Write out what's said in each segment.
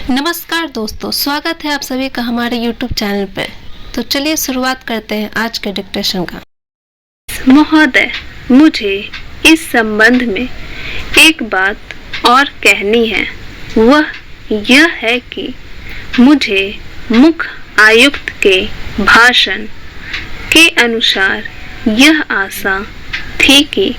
नमस्कार दोस्तों, स्वागत है आप सभी का हमारे YouTube चैनल पर। तो चलिए शुरुआत करते हैं आज के डिक्टेशन का। महोदय, मुझे इस संबंध में एक बात और कहनी है। वह यह है कि मुझे मुख्य आयुक्त के भाषण के अनुसार यह आशा थी कि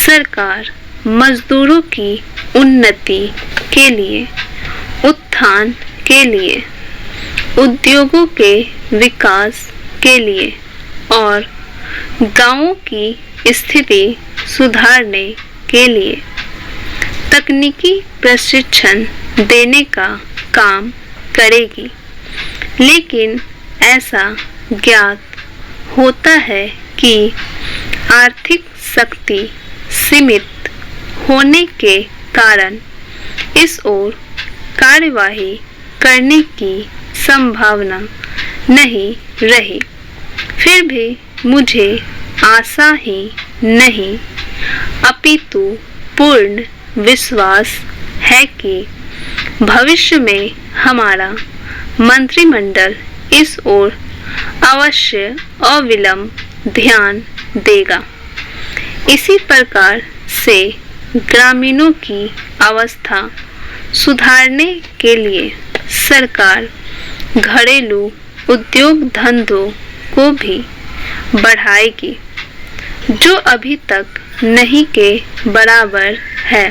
सरकार मजदूरों की उन्नति के लिए, उत्थान के लिए, उद्योगों के विकास के लिए और गांवों की स्थिति सुधारने के लिए तकनीकी प्रशिक्षण देने का काम करेगी। लेकिन ऐसा ज्ञात होता है कि आर्थिक शक्ति सीमित होने के कारण इस ओर कार्यवाही करने की संभावना नहीं रही। फिर भी मुझे आशा ही नहीं अपितु पूर्ण विश्वास है कि भविष्य में हमारा मंत्रिमंडल इस ओर अवश्य अविलंब ध्यान देगा। इसी प्रकार से ग्रामीणों की अवस्था सुधारने के लिए सरकार घरेलू उद्योग धंधों को भी बढ़ाएगी, जो अभी तक नहीं के बराबर है।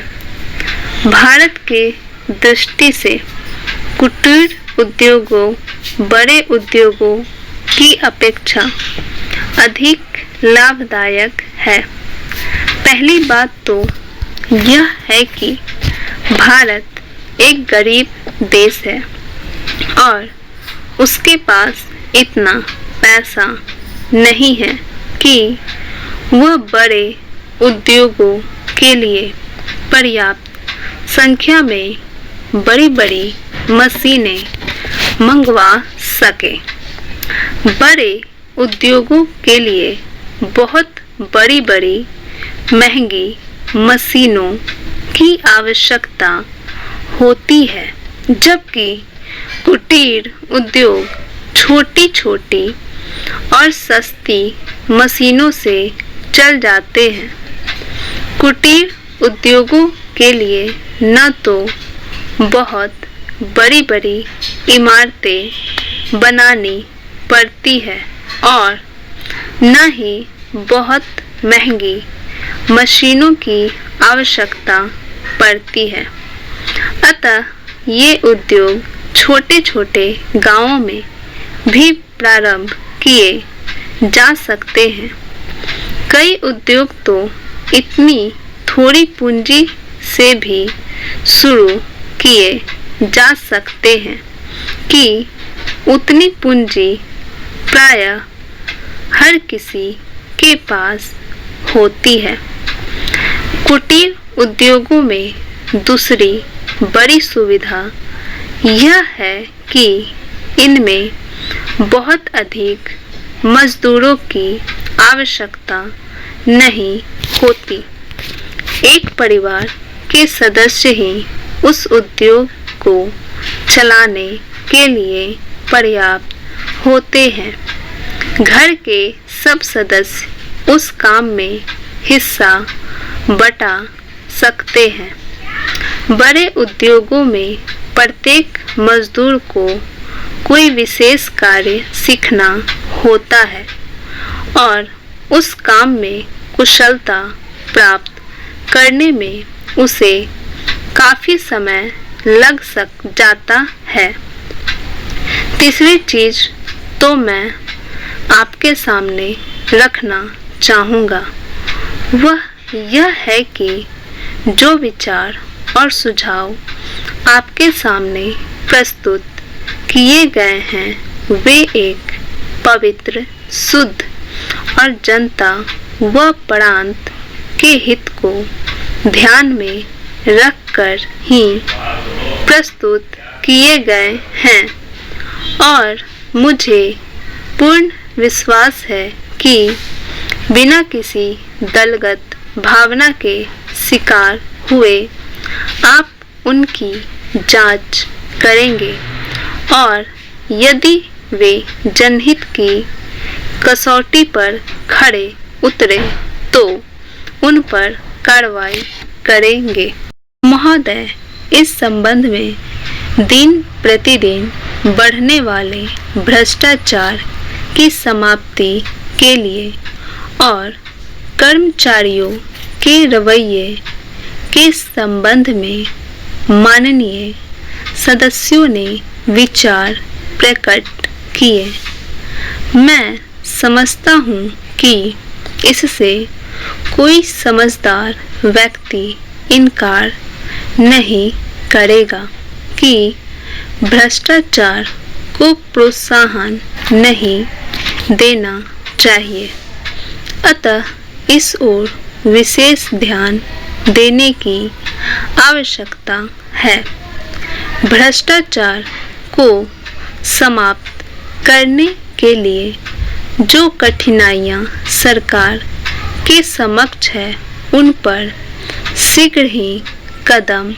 भारत के दृष्टि से कुटीर उद्योगों बड़े उद्योगों की अपेक्षा अधिक लाभदायक है। पहली बात तो यह है कि भारत एक गरीब देश है और उसके पास इतना पैसा नहीं है कि वह बड़े उद्योगों के लिए पर्याप्त संख्या में बड़ी बड़ी मशीनें मंगवा सके। बड़े उद्योगों के लिए बहुत बड़ी बड़ी महंगी मशीनों की आवश्यकता होती है, जबकि कुटीर उद्योग छोटी छोटी और सस्ती मशीनों से चल जाते हैं। कुटीर उद्योगों के लिए न तो बहुत बड़ी बड़ी इमारतें बनानी पड़ती है और न ही बहुत महंगी मशीनों की आवश्यकता पड़ती है। अतः ये उद्योग छोटे छोटे गांवों में भी प्रारंभ किए जा सकते हैं। कई उद्योग तो इतनी थोड़ी पूंजी से भी शुरू किए जा सकते हैं कि उतनी पूंजी प्रायः हर किसी के पास होती है। कुटीर उद्योगों में दूसरी बड़ी सुविधा यह है कि इनमें बहुत अधिक मजदूरों की आवश्यकता नहीं होती। एक परिवार के सदस्य ही उस उद्योग को चलाने के लिए पर्याप्त होते हैं। घर के सब सदस्य उस काम में हिस्सा बटा सकते हैं। बड़े उद्योगों में प्रत्येक मजदूर को कोई विशेष कार्य सीखना होता है और उस काम में कुशलता प्राप्त करने में उसे काफी समय लग जाता है। तीसरी चीज तो मैं आपके सामने रखना चाहूँगा, वह यह है कि जो विचार और सुझाव आपके सामने प्रस्तुत किए गए हैं वे एक पवित्र, शुद्ध और जनता व प्रांत के हित को ध्यान में रखकर ही प्रस्तुत किए गए हैं और मुझे पूर्ण विश्वास है कि बिना किसी दलगत भावना के शिकार हुए आप उनकी जांच करेंगे और यदि वे जनहित की कसौटी पर खड़े उतरे तो उन पर कार्रवाई करेंगे। महोदय, इस संबंध में दिन प्रतिदिन बढ़ने वाले भ्रष्टाचार की समाप्ति के लिए और कर्मचारियों के रवैये के संबंध में माननीय सदस्यों ने विचार प्रकट किए। मैं समझता हूँ कि इससे कोई समझदार व्यक्ति इनकार नहीं करेगा कि भ्रष्टाचार को प्रोत्साहन नहीं देना चाहिए। अतः इस ओर विशेष ध्यान देने की आवश्यकता है। भ्रष्टाचार को समाप्त करने के लिए जो कठिनाइयां सरकार के समक्ष है उन पर शीघ्र ही कदम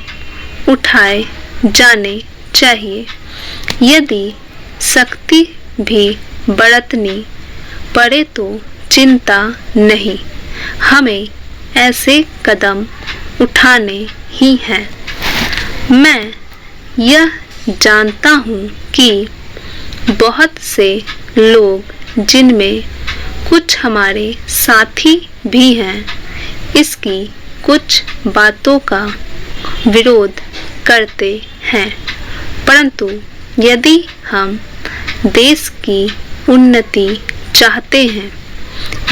उठाए जाने चाहिए। यदि सख्ती भी बरतनी पड़े तो चिंता नहीं, हमें ऐसे कदम उठाने ही हैं। मैं यह जानता हूँ कि बहुत से लोग, जिनमें कुछ हमारे साथी भी हैं, इसकी कुछ बातों का विरोध करते हैं, परंतु यदि हम देश की उन्नति चाहते हैं,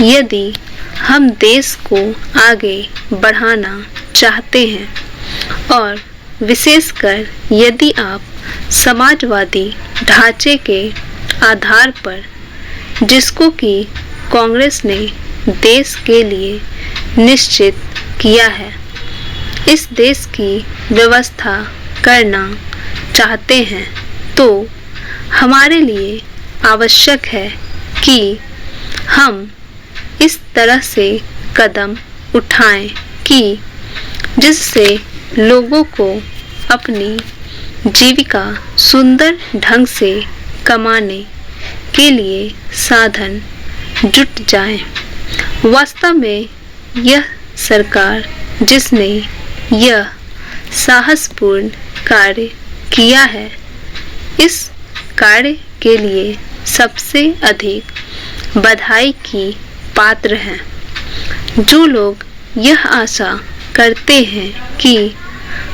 यदि हम देश को आगे बढ़ाना चाहते हैं और विशेषकर यदि आप समाजवादी ढांचे के आधार पर, जिसको कि कांग्रेस ने देश के लिए निश्चित किया है, इस देश की व्यवस्था करना चाहते हैं, तो हमारे लिए आवश्यक है कि हम इस तरह से कदम उठाएं कि जिससे लोगों को अपनी जीविका सुंदर ढंग से कमाने के लिए साधन जुट जाएं। वास्तव में यह सरकार जिसने यह साहसपूर्ण कार्य किया है, इस कार्य के लिए सबसे अधिक बधाई की पात्र हैं। जो लोग यह आशा करते हैं कि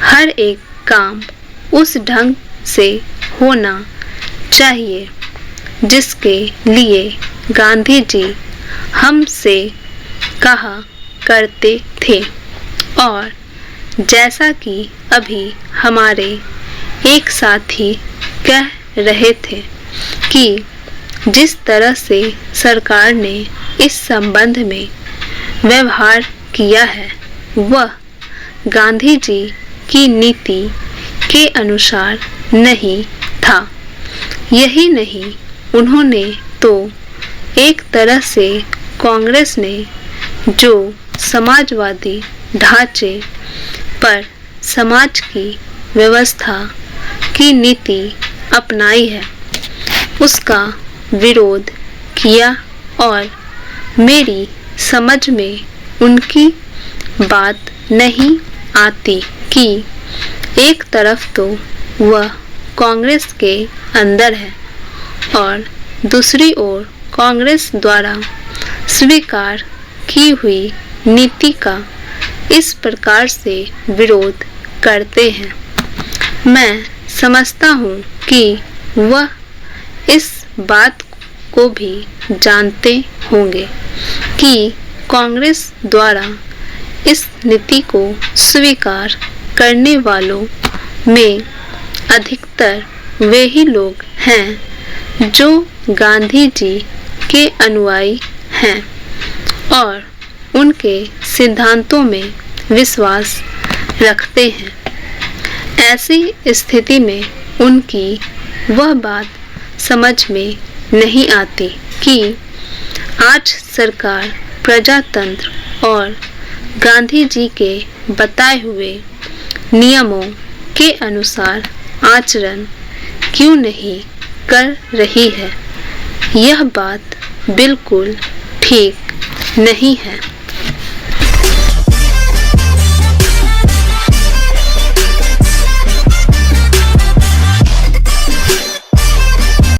हर एक काम उस ढंग से होना चाहिए जिसके लिए गांधी जी हमसे कहा करते थे, और जैसा कि अभी हमारे एक साथी कह रहे थे कि जिस तरह से सरकार ने इस संबंध में व्यवहार किया है वह गांधी जी की नीति के अनुसार नहीं था। यही नहीं, उन्होंने तो एक तरह से कांग्रेस ने जो समाजवादी ढांचे पर समाज की व्यवस्था की नीति अपनाई है, उसका विरोध किया। और मेरी समझ में उनकी बात नहीं आती कि एक तरफ तो वह कांग्रेस के अंदर है और दूसरी ओर कांग्रेस द्वारा स्वीकार की हुई नीति का इस प्रकार से विरोध करते हैं। मैं समझता हूँ कि वह इस बात को भी जानते होंगे कि कांग्रेस द्वारा इस नीति को स्वीकार करने वालों में अधिकतर वे ही लोग हैं जो गांधी जी के अनुयायी हैं और उनके सिद्धांतों में विश्वास रखते हैं। ऐसी स्थिति में उनकी वह बात समझ में नहीं आती कि आज सरकार प्रजातंत्र और गांधी जी के बताए हुए नियमों के अनुसार आचरण क्यों नहीं कर रही है? यह बात बिल्कुल ठीक नहीं है।